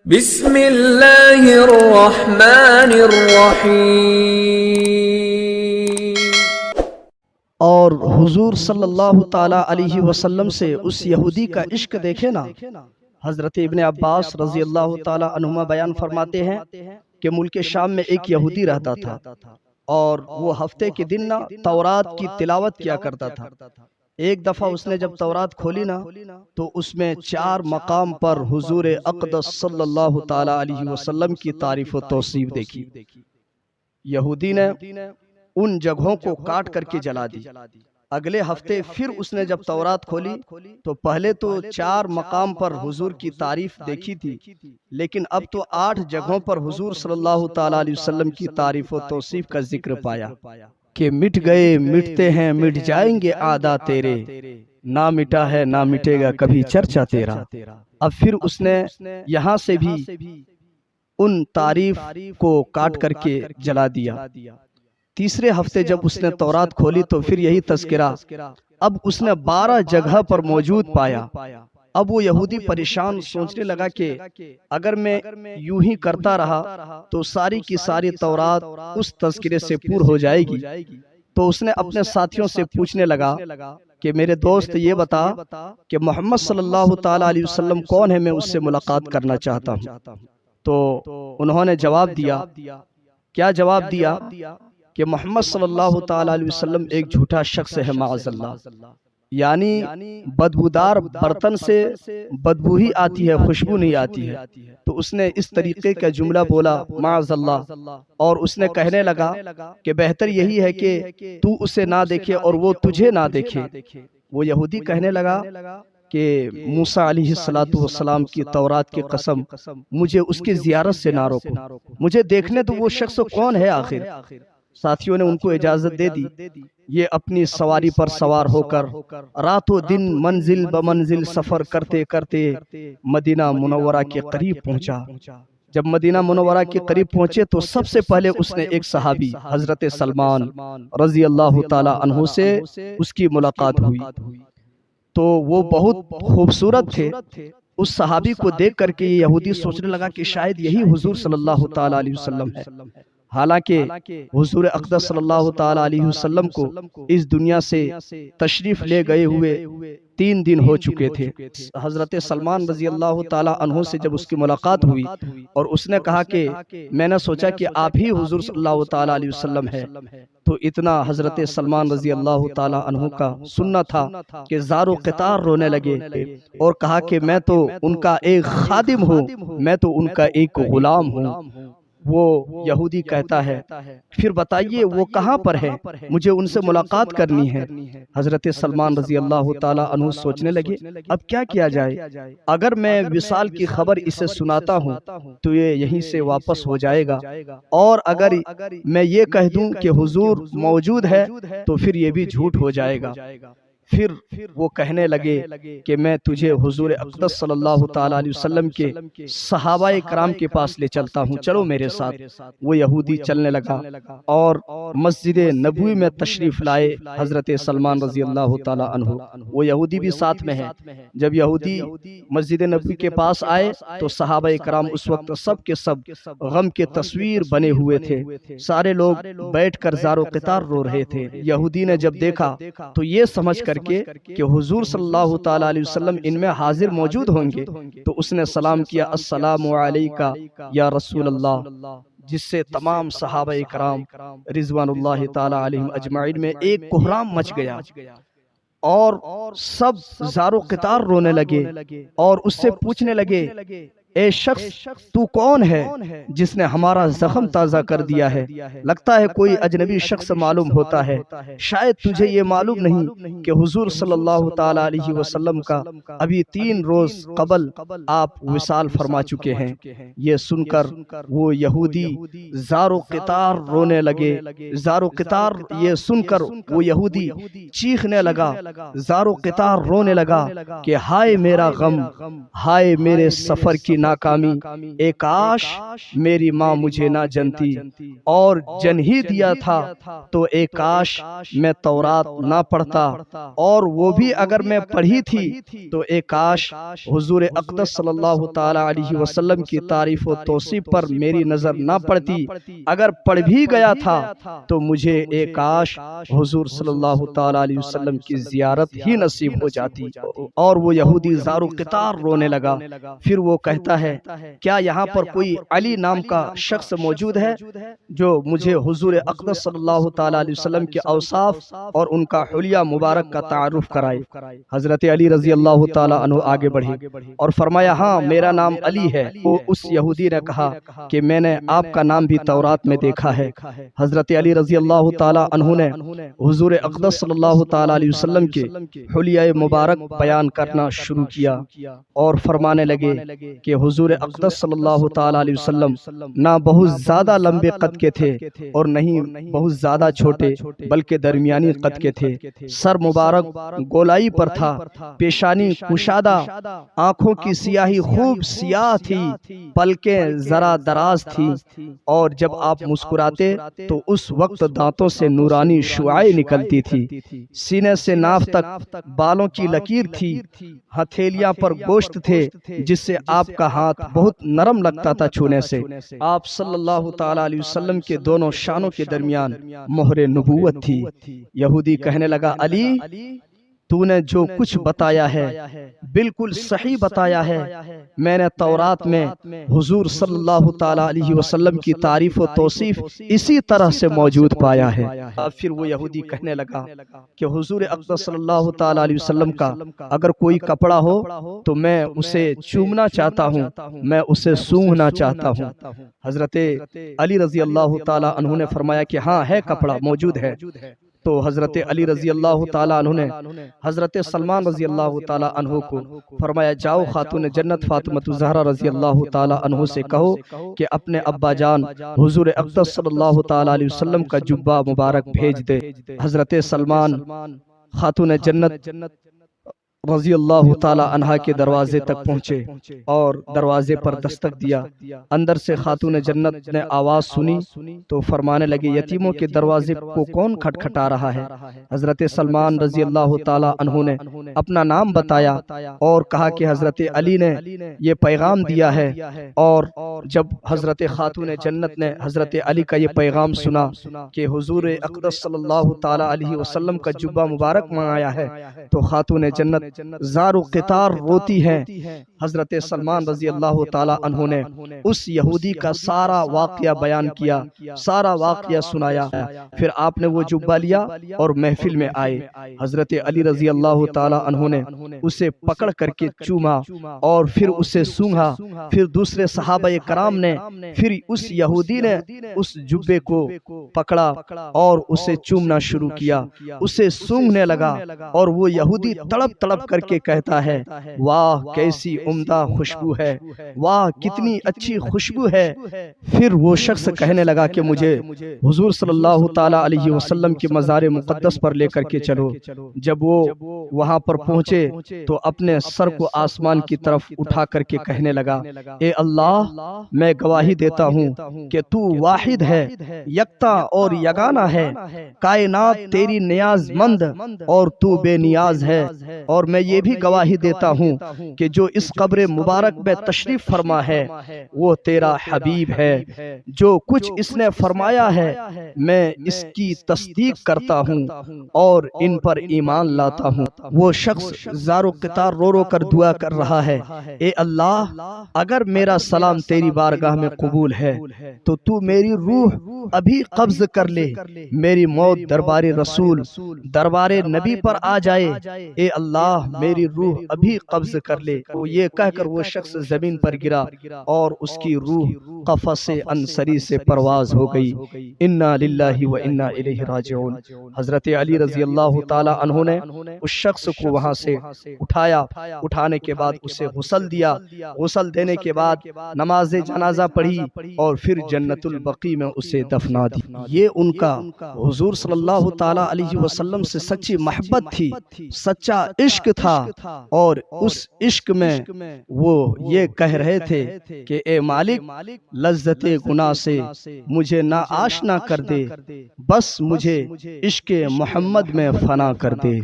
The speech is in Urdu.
بسم اللہ الرحمن الرحیم۔ اور حضور صلی اللہ تعالی علیہ وسلم سے اس یہودی کا عشق دیکھے نا۔ حضرت ابن عباس رضی اللہ تعالی عنہما بیان فرماتے ہیں کہ ملک شام میں ایک یہودی رہتا تھا اور وہ ہفتے کے دن نا تورات کی تلاوت کیا کرتا تھا۔ ایک دفعہ اس نے جب تورات کھولی نا تو اس میں 4 مقام پر حضور اقدس صلی اللہ تعالی علیہ وسلم کی تعریف و توصیف دیکھی۔ یہودی نے ان جگہوں کو کاٹ کر کے جلا دی۔ اگلے ہفتے پھر اس نے جب تورات کھولی تو پہلے تو 4 مقام پر حضور کی تعریف دیکھی تھی، لیکن اب تو 8 جگہوں پر حضور صلی اللہ تعالی علیہ وسلم کی تعریف و توصیف کا ذکر پایا کہ مٹ گئے مٹتے ہیں مٹ جائیں گے اعداء تیرے، نہ مٹا ہے نہ مٹے گا کبھی چرچا تیرا۔ اب پھر اس نے یہاں سے بھی ان تعریف کو کاٹ کر کے جلا دیا۔ تیسرے ہفتے جب اس نے تورات کھولی تو پھر یہی تذکرہ اب اس نے 12 جگہ پر موجود پایا۔ اب وہ یہودی پریشان سوچنے لگا کہ اگر میں یوں ہی کرتا رہا تو ساری کی ساری تورات اس تذکرے سے پور ہو جائے گی۔ تو اس نے اپنے ساتھیوں سے پوچھنے لگا کہ میرے دوست یہ بتا کہ محمد صلی اللہ تعالی علیہ وسلم کون ہے، میں اس سے ملاقات کرنا چاہتا ہوں۔ تو انہوں نے جواب دیا، کیا جواب دیا؟ کہ محمد صلی اللہ تعالی علیہ وسلم ایک جھوٹا شخص ہے معاذ اللہ، یعنی بدبودار برتن سے بدبو ہی آتی ہے، خوشبو نہیں آتی ہے۔ تو اس نے اس طریقے کا جملہ بولا معاذ اللہ، اور اس نے کہنے لگا کہ بہتر یہی ہے کہ تو اسے نہ دیکھے اور وہ تجھے نہ دیکھے۔ وہ یہودی کہنے لگا کہ موسیٰ علیہ السلام کی تورات کی قسم، مجھے اس کی زیارت سے نہ روکو، مجھے دیکھنے تو وہ شخص کون ہے آخر۔ ساتھیوں نے ان کو اجازت دے دی۔ یہ اپنی سواری پر سوار ہو کر رات و دن منزل بمنزل سفر کرتے کرتے مدینہ منورہ کے قریب پہنچا۔ جب مدینہ منورہ کے قریب پہنچے تو سب سے پہلے اس نے ایک صحابی حضرت سلمان رضی اللہ تعالی عنہ سے اس کی ملاقات ہوئی۔ تو وہ بہت خوبصورت تھے۔ اس صحابی کو دیکھ کر کے یہ یہودی سوچنے لگا کہ شاید یہی حضور صلی اللہ تعالی علیہ وسلم ہے۔ حالانکہ حضور اقدس صلی اللہ تعالی علیہ وسلم کو اس دنیا سے تشریف لے گئے ہوئے 3 دن ہو چکے تھے۔ حضرت سلمان رضی اللہ تعالی عنہ سے جب اس کی ملاقات ہوئی اور اس نے کہا کہ میں نے سوچا کہ آپ ہی حضور صلی اللہ تعالی علیہ وسلم ہے، تو اتنا حضرت سلمان رضی اللہ تعالی عنہ کا سننا تھا کہ زار و قطار رونے لگے اور کہا کہ میں تو ان کا ایک خادم ہوں، میں تو ان کا ایک غلام ہوں۔ وہ یہودی کہتا ہے پھر بتائیے وہ کہاں پر ہے، مجھے ان سے ملاقات کرنی ہے۔ حضرت سلمان رضی اللہ تعالی عنہ سوچنے لگے اب کیا کیا جائے، اگر میں وصال کی خبر اسے سناتا ہوں تو یہ یہیں سے واپس ہو جائے گا، اور اگر میں یہ کہہ دوں کہ حضور موجود ہے تو پھر یہ بھی جھوٹ ہو جائے گا۔ پھر وہ کہنے لگے کہ میں تجھے حضور اقدس صلی اللہ تعالی علیہ وسلم کے صحابہ کرام کے پاس لے چلتا ہوں، چلو میرے ساتھ۔ وہ یہودی چلنے لگا اور مسجد نبوی میں تشریف لائے حضرت سلمان رضی اللہ تعالی عنہ۔ وہ یہودی بھی ساتھ میں ہے۔ جب یہودی مسجد نبوی کے پاس آئے تو صحابہ کرام اس وقت سب کے سب غم کے تصویر بنے ہوئے تھے، سارے لوگ بیٹھ کر زار و قطار رو رہے تھے۔ یہودی نے جب دیکھا تو یہ سمجھ کر کہ حضور صلی اللہ تعالی علیہ وسلم ان میں حاضر موجود ہوں گے تو اس نے سلام کیا، السلام علیکہ یا رسول اللہ، جس سے تمام صحابہ کرام رضوان اللہ تعالی علیہم اجمعین میں ایک کوہرام مچ گیا اور سب زار و قطار رونے لگے اور اس سے پوچھنے لگے اے شخص تو کون ہے جس نے ہمارا زخم تازہ کر دیا ہے؟ لگتا ہے کوئی اجنبی شخص معلوم ہوتا ہے، شاید تجھے یہ معلوم نہیں کہ حضور صلی اللہ تعالی علیہ وسلم کا ابھی 3 روز قبل آپ وصال فرما چکے ہیں۔ یہ سن کر وہ یہودی زار و قطار رونے لگے، زار و قطار یہ سن کر وہ یہودی چیخنے لگا، زار و قطار رونے لگا کہ ہائے میرا غم، ہائے میرے سفر کی ناکامی، اے کاش میری ماں مجھے نہ جنتی اور جن ہی دیا تھا تو اے کاش میں تورات نہ پڑھتا، اور وہ بھی اگر میں پڑھی تھی تو اے کاش حضور اقدس صلی اللہ تعالی علیہ وسلم کی تعریف و توصیف پر میری نظر نہ پڑتی، اگر پڑھ بھی گیا تھا تو مجھے اے کاش حضور صلی اللہ تعالی علیہ وسلم کی زیارت ہی نصیب ہو جاتی۔ اور وہ یہودی زار و قطار رونے لگا۔ پھر وہ کہتا ہے کیا یہاں پر کوئی علی نام کا شخص موجود ہے جو مجھے حضور اقدس صلی اللہ تعالی علیہ وسلم کے اوصاف اور ان کا حلیہ مبارک کا تعارف کرائے؟ حضرت علی رضی اللہ تعالی عنہ آگے بڑھے اور فرمایا ہاں میرا نام علی ہے۔ وہ اس یہودی نے کہا کہ میں نے آپ کا نام بھی تورات میں دیکھا ہے۔ حضرت علی رضی اللہ تعالی عنہ نے حضور اقدس صلی اللہ تعالی علیہ وسلم کے حلیہ مبارک بیان کرنا شروع کیا اور فرمانے لگے کہ حضور اقدس صلی اللہ تعالی علیہ وسلم نہ بہت زیادہ لمبے قد کے تھے اور نہیں بہت زیادہ چھوٹے بلکہ درمیانی قد کے تھے۔ سر مبارک گولائی پر تھا، پیشانی کشادہ، آنکھوں کی سیاہی خوب سیاہ تھی، پلکیں ذرا دراز تھی، اور جب آپ مسکراتے تو اس وقت دانتوں سے نورانی شعاعیں نکلتی تھی۔ سینے سے ناف تک بالوں کی لکیر تھی، ہتھیلیاں پر گوشت تھے جس سے آپ کا ہاتھ بہت نرم لگتا تھا چھونے سے۔ آپ صلی اللہ تعالی علیہ وسلم کے دونوں شانوں کے درمیان مہر نبوت تھی۔ یہودی کہنے لگا علی تو نے جو کچھ بتایا ہے بالکل صحیح بتایا ہے، میں نے تورات میں حضور صلی اللہ تعالی علیہ وسلم کی تعریف و توصیف اسی طرح سے موجود پایا ہے۔ پھر وہ یہودی کہنے لگا کہ حضور اقدس صلی اللہ تعالی علیہ وسلم کا اگر کوئی کپڑا ہو تو میں اسے چومنا چاہتا ہوں، میں اسے سونگھنا چاہتا ہوں۔ حضرت علی رضی اللہ تعالی عنہ نے فرمایا کہ ہاں ہے، کپڑا موجود ہے۔ تو حضرت علی رضی اللہ تعالیٰ عنہ نے حضرت سلمان رضی اللہ تعالیٰ عنہ کو فرمایا جاؤ خاتون جنت فاطمہ الزہرا رضی اللہ تعالیٰ عنہ سے کہو کہ اپنے ابا جان حضور اقدس صلی اللہ تعالیٰ علیہ وسلم کا جبہ مبارک بھیج دے۔ حضرت سلمان خاتون جنت رضی اللہ تعالی عنہا کے دروازے تک پہنچے اور دروازے پر دستک دیا۔ اندر سے خاتون جنت نے آواز سنی تو فرمانے لگے یتیموں کے دروازے کو کون کھٹکھٹا رہا ہے؟ حضرت سلمان رضی اللہ تعالی عنہ نے اپنا نام بتایا اور کہا کہ حضرت علی نے یہ پیغام دیا ہے۔ اور جب حضرت خاتون جنت نے حضرت علی کا یہ پیغام سنا کہ حضور اقدس صلی اللہ تعالی علیہ وسلم کا جبہ مبارک منگایا ہے تو خاتون جنت زار و قطار روتی ہیں۔ حضرت سلمان رضی اللہ تعالی عنہ نے اس یہودی کا سارا واقعہ بیان کیا، سارا واقعہ سنایا۔ پھر آپ نے وہ جبہ لیا اور محفل میں آئے۔ حضرت علی رضی اللہ تعالی عنہ نے اسے پکڑ کر کے چوما اور پھر اسے سونگھا۔ پھر دوسرے صحابہ کرام نے پھر اس یہودی نے اس جبے کو پکڑا اور اسے چومنا شروع کیا، اسے سونگھنے لگا، اور وہ یہودی تڑپ تڑپ کر کے کہتا ہے واہ کیسی عمدہ خوشبو ہے، واہ کتنی اچھی خوشبو ہے۔ پھر وہ شخص کہنے لگا کہ مجھے حضور صلی اللہ تعالی علیہ وسلم کے مزار مقدس پر لے کر کے چلو۔ جب وہ وہاں پر پہنچے تو اپنے سر کو آسمان کی طرف اٹھا کر کے کہنے لگا اے اللہ میں گواہی دیتا ہوں کہ تو واحد ہے، یکتا اور یگانہ ہے، کائنات تیری نیاز مند اور تو بے نیاز ہے۔ اور میں یہ بھی گواہی دیتا ہوں کہ جو اس قبر مبارک میں تشریف فرما ہے وہ تیرا حبیب ہے، جو کچھ اس نے فرمایا ہے میں اس کی تصدیق کرتا ہوں اور ان پر ایمان لاتا ہوں۔ وہ شخص زار و قطار رو رو کر دعا کر رہا ہے اے اللہ اگر میرا سلام تیری بارگاہ میں قبول ہے تو تو میری روح ابھی قبض کر لے، میری موت دربار رسول دربار نبی پر آ جائے، اے اللہ میری روح ابھی قبض کر لے۔ وہ یہ کہہ کر وہ شخص زمین پر گرا اور اس کی روح قفس انصری سے پرواز ہو گئی۔ انا للہ و انا الیہ راجعون۔ حضرت علی رضی اللہ تعالی عنہ نے اس شخص کو وہاں سے اٹھایا، اٹھانے کے بعد اسے غسل دیا، غسل دینے کے بعد نماز جنازہ پڑھی اور پھر جنت البقیع میں اسے دفنا دی۔ یہ ان کا حضور صلی اللہ تعالی علیہ وسلم سے سچی محبت تھی، سچا عشق عشق تھا، اور اس عشق میں وہ یہ کہہ رہے تھے کہ اے مالک، لذت گناہ سے مجھے نا آشنا کر دے، بس مجھے عشق محمد میں فنا کر دے۔